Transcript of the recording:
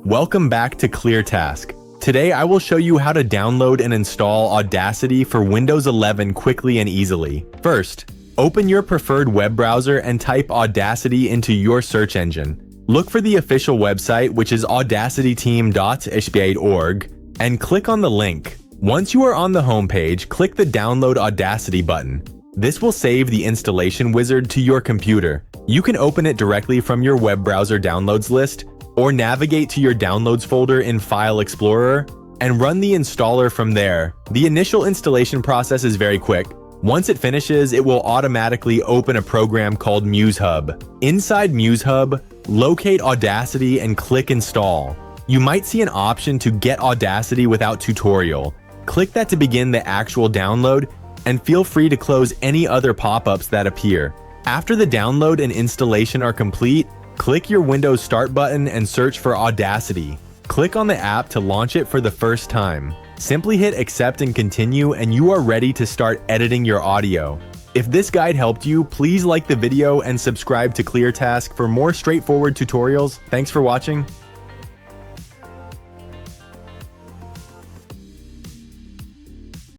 Welcome back to ClearTask. Today I will show you how to download and install Audacity for Windows 11 quickly and easily. First, open your preferred web browser and type Audacity into your search engine. Look for the official website, which is audacityteam.yt, and click on the link. Once you are on the homepage, click the Download Audacity button. This will save the installation wizard to your computer. You can open it directly from your web browser downloads list, or navigate to your Downloads folder in File Explorer and run the installer from there. The initial installation process is very quick. Once it finishes, it will automatically open a program called Muse Hub. Inside Muse Hub, locate Audacity and click Install. You might see an option to get Audacity without tutorial. Click that to begin the actual download, and feel free to close any other pop-ups that appear. After the download and installation are complete, click your Windows Start button and search for Audacity. Click on the app to launch it for the first time. Simply hit accept and continue, and you are ready to start editing your audio. If this guide helped you, please like the video and subscribe to ClearTask for more straightforward tutorials. Thanks for watching.